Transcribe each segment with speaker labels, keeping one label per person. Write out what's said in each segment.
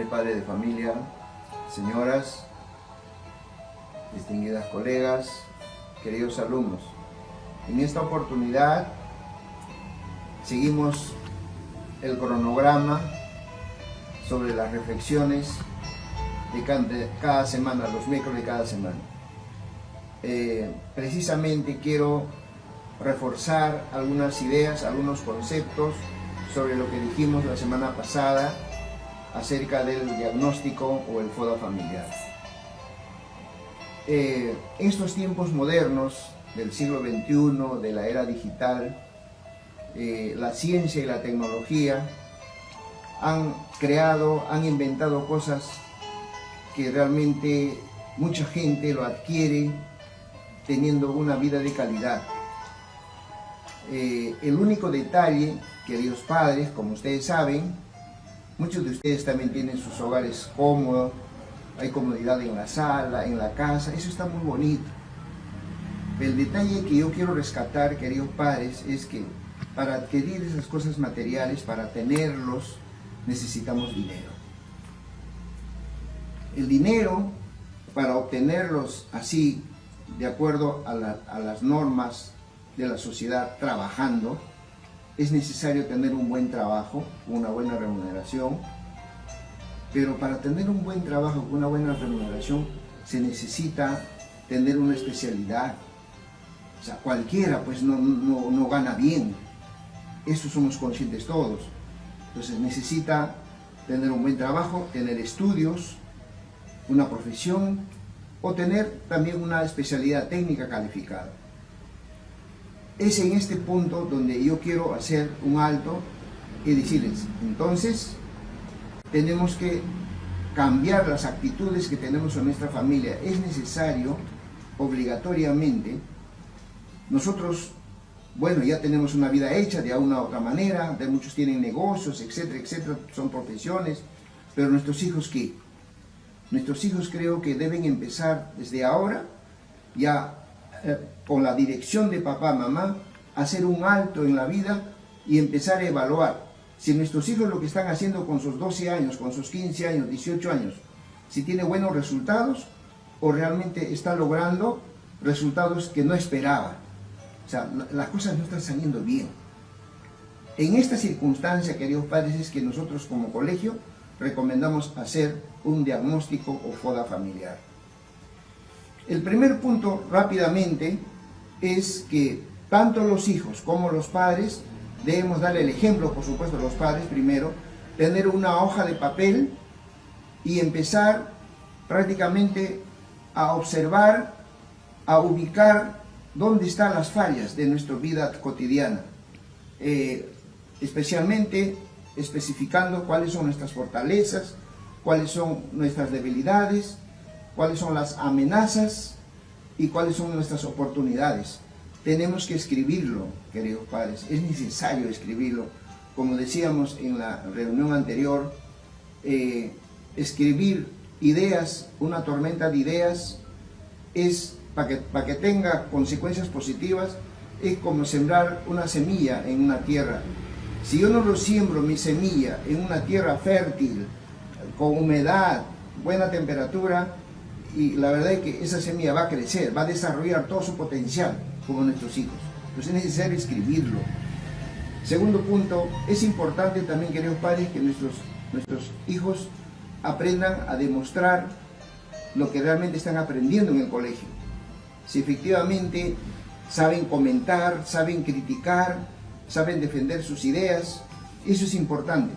Speaker 1: señor padre de familia, señoras, distinguidas colegas, queridos alumnos. En esta oportunidad seguimos el cronograma sobre las reflexiones de cada semana, los miércoles de cada semana. Precisamente quiero reforzar algunas ideas, algunos conceptos sobre lo que dijimos la semana pasada acerca del diagnóstico o el FODA familiar. En estos tiempos modernos del siglo XXI, de la era digital, la ciencia y la tecnología han inventado cosas que realmente mucha gente lo adquiere teniendo una vida de calidad. El único detalle, queridos padres, como ustedes saben, muchos de ustedes también tienen sus hogares cómodos, hay comodidad en la sala, en la casa, eso está muy bonito. El detalle que yo quiero rescatar, queridos padres, es que para adquirir esas cosas materiales, para tenerlos, necesitamos dinero. El dinero, para obtenerlos así, de acuerdo a las normas de la sociedad, trabajando, es necesario tener un buen trabajo, una buena remuneración, pero para tener un buen trabajo, una buena remuneración, se necesita tener una especialidad. O sea, cualquiera pues no gana bien, eso somos conscientes todos. Entonces necesita tener un buen trabajo, tener estudios, una profesión o tener también una especialidad técnica calificada. Es en este punto donde yo quiero hacer un alto y decirles, entonces tenemos que cambiar las actitudes que tenemos en nuestra familia. Es necesario, obligatoriamente, nosotros, bueno, ya tenemos una vida hecha de una u otra manera, de muchos tienen negocios, etcétera, etcétera, son profesiones, pero nuestros hijos, ¿qué? Nuestros hijos creo que deben empezar desde ahora, ya con la dirección de papá, mamá, hacer un alto en la vida y empezar a evaluar si nuestros hijos lo que están haciendo con sus 12 años, con sus 15 años, 18 años, si tiene buenos resultados o realmente está logrando resultados que no esperaba. O sea, las cosas no están saliendo bien. En esta circunstancia, queridos padres, es que nosotros como colegio recomendamos hacer un diagnóstico o FODA familiar. El primer punto, rápidamente, es que tanto los hijos como los padres debemos darle el ejemplo, por supuesto, los padres primero, tener una hoja de papel y empezar prácticamente a observar, a ubicar dónde están las fallas de nuestra vida cotidiana, especialmente especificando cuáles son nuestras fortalezas, cuáles son nuestras debilidades, cuáles son las amenazas y cuáles son nuestras oportunidades. Tenemos que escribirlo, queridos padres, es necesario escribirlo. Como decíamos en la reunión anterior, escribir ideas, una tormenta de ideas, es para que tenga consecuencias positivas, es como sembrar una semilla en una tierra. Si yo no lo siembro, mi semilla, en una tierra fértil, con humedad, buena temperatura, y la verdad es que esa semilla va a crecer, va a desarrollar todo su potencial, como nuestros hijos. Entonces es necesario escribirlo. Segundo punto, es importante también, queridos padres, que nuestros hijos aprendan a demostrar lo que realmente están aprendiendo en el colegio. Si efectivamente saben comentar, saben criticar, saben defender sus ideas, eso es importante,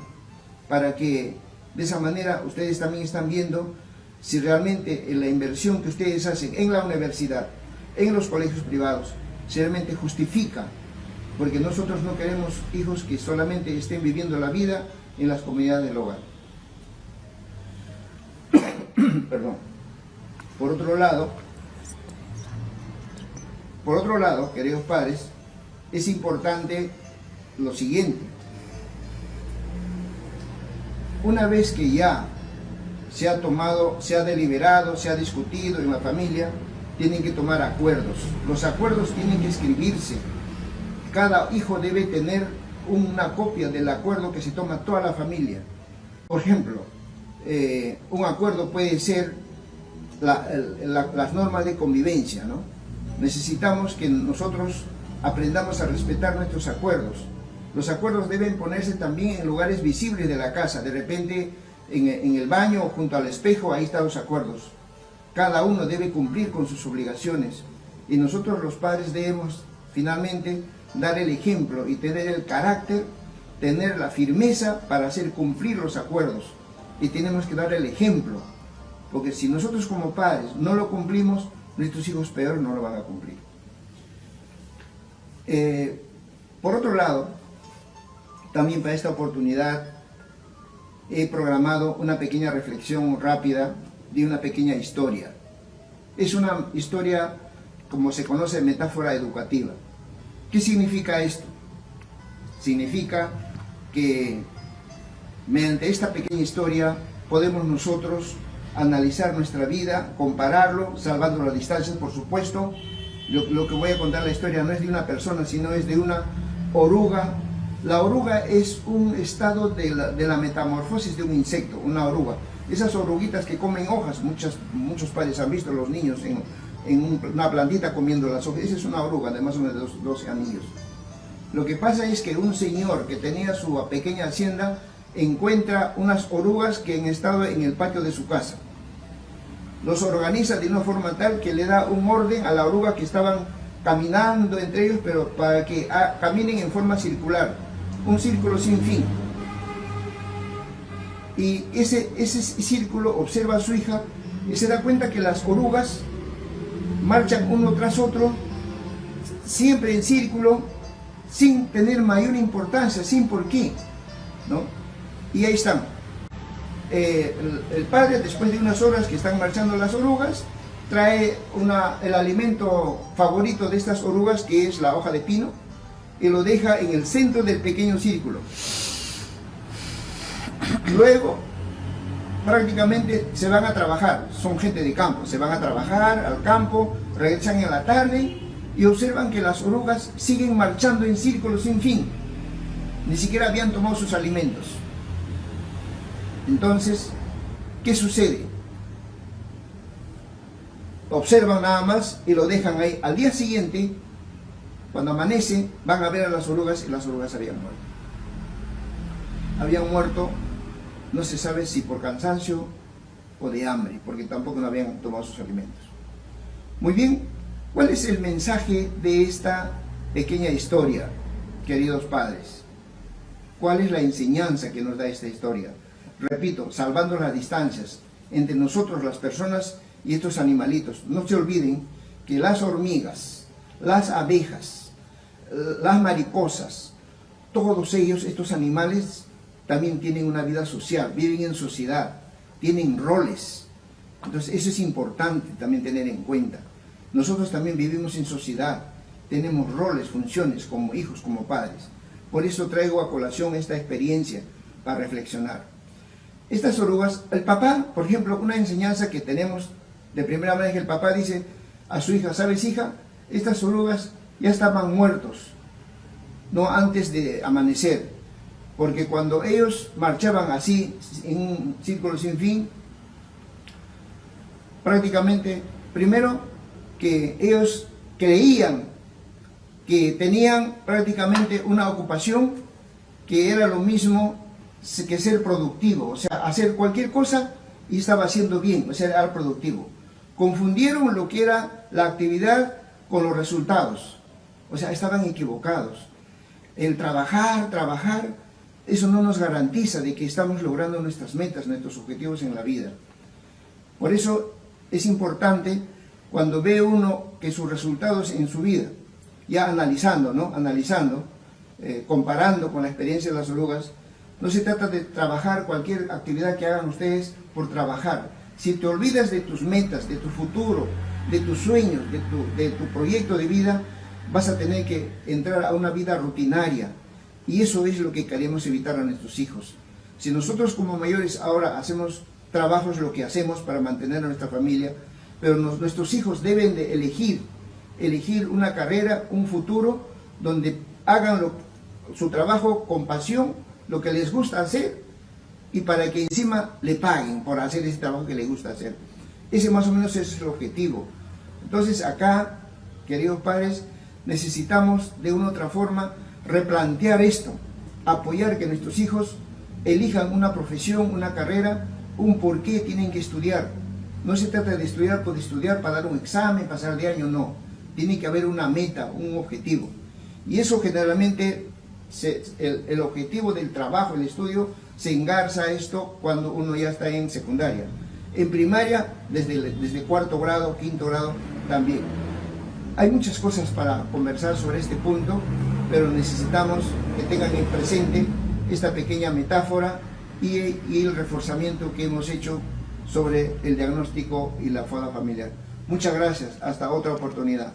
Speaker 1: para que de esa manera ustedes también están viendo si realmente la inversión que ustedes hacen en la universidad, en los colegios privados, si realmente justifica, porque nosotros no queremos hijos que solamente estén viviendo la vida en las comunidades del hogar. Perdón. Por otro lado, queridos padres, es importante lo siguiente. Una vez que ya se ha tomado, se ha deliberado, se ha discutido en la familia, tienen que tomar acuerdos. Los acuerdos tienen que escribirse. Cada hijo debe tener una copia del acuerdo que se toma toda la familia. Por ejemplo, un acuerdo puede ser las normas de convivencia, ¿no? Necesitamos que nosotros aprendamos a respetar nuestros acuerdos. Los acuerdos deben ponerse también en lugares visibles de la casa. De repente en el baño o junto al espejo, ahí están los acuerdos. Cada uno debe cumplir con sus obligaciones. Y nosotros los padres debemos finalmente dar el ejemplo y tener el carácter, tener la firmeza para hacer cumplir los acuerdos. Y tenemos que dar el ejemplo. Porque si nosotros como padres no lo cumplimos, nuestros hijos peor no lo van a cumplir. Por otro lado, también para esta oportunidad he programado una pequeña reflexión rápida de una pequeña historia. Es una historia, como se conoce, metáfora educativa. ¿Qué significa esto? Significa que mediante esta pequeña historia podemos nosotros analizar nuestra vida, compararlo, salvando las distancias, por supuesto. Lo que voy a contar la historia no es de una persona, sino es de una oruga. La oruga es un estado de la metamorfosis de un insecto, una oruga. Esas oruguitas que comen hojas, muchos padres han visto a los niños en una plantita comiendo las hojas. Esa es una oruga de más o menos 12 anillos. Lo que pasa es que un señor que tenía su pequeña hacienda encuentra unas orugas que han estado en el patio de su casa. Los organiza de una forma tal que le da un orden a la oruga que estaban caminando entre ellos, pero para que caminen en forma circular, un círculo sin fin. Y ese círculo observa a su hija y se da cuenta que las orugas marchan uno tras otro, siempre en círculo, sin tener mayor importancia, sin por qué, ¿no? Y ahí están. El padre, después de unas horas que están marchando las orugas, trae el alimento favorito de estas orugas, que es la hoja de pino, y lo deja en el centro del pequeño círculo. Luego, prácticamente se van a trabajar, son gente de campo, se van a trabajar al campo, regresan en la tarde y observan que las orugas siguen marchando en círculo sin fin. Ni siquiera habían tomado sus alimentos. Entonces, ¿qué sucede? Observan nada más y lo dejan ahí. Al día siguiente, cuando amanece, van a ver a las orugas y las orugas habían muerto. Habían muerto, no se sabe si por cansancio o de hambre, porque tampoco no habían tomado sus alimentos. Muy bien, ¿cuál es el mensaje de esta pequeña historia, queridos padres? ¿Cuál es la enseñanza que nos da esta historia? Repito, salvando las distancias entre nosotros, las personas y estos animalitos. No se olviden que las hormigas, las abejas, las mariposas, todos ellos, estos animales, también tienen una vida social, viven en sociedad, tienen roles. Entonces eso es importante también tener en cuenta. Nosotros también vivimos en sociedad, tenemos roles, funciones como hijos, como padres. Por eso traigo a colación esta experiencia para reflexionar. Estas orugas, el papá, por ejemplo, una enseñanza que tenemos de primera mano es que el papá dice a su hija: ¿sabes, hija? Estas orugas ya estaban muertos, no antes de amanecer, porque cuando ellos marchaban así, en un círculo sin fin, prácticamente, primero, que ellos creían que tenían prácticamente una ocupación que era lo mismo que ser productivo, o sea, hacer cualquier cosa y estaba haciendo bien, o sea, era productivo. Confundieron lo que era la actividad con los resultados, o sea, estaban equivocados. El trabajar, eso no nos garantiza de que estamos logrando nuestras metas, nuestros objetivos en la vida. Por eso es importante cuando ve uno que sus resultados en su vida, ya analizando, ¿no? Comparando con la experiencia de las orugas, no se trata de trabajar cualquier actividad que hagan ustedes por trabajar. Si te olvidas de tus metas, de tu futuro, de tus sueños, de tu proyecto de vida, vas a tener que entrar a una vida rutinaria. Y eso es lo que queremos evitar a nuestros hijos. Si nosotros como mayores ahora hacemos trabajos, lo que hacemos para mantener a nuestra familia, pero nuestros hijos deben de elegir una carrera, un futuro, donde hagan su trabajo con pasión, lo que les gusta hacer, y para que encima le paguen por hacer ese trabajo que le gusta hacer. Ese más o menos es el objetivo. Entonces acá, queridos padres, necesitamos de una u otra forma replantear esto, apoyar que nuestros hijos elijan una profesión, una carrera, un por qué tienen que estudiar. No se trata de estudiar por estudiar para dar un examen, pasar de año, no. Tiene que haber una meta, un objetivo. Y eso generalmente, el objetivo del trabajo, el estudio, se engarza esto cuando uno ya está en secundaria. En primaria, desde cuarto grado, quinto grado, también. Hay muchas cosas para conversar sobre este punto, pero necesitamos que tengan en presente esta pequeña metáfora y el reforzamiento que hemos hecho sobre el diagnóstico y la foda familiar. Muchas gracias, hasta otra oportunidad.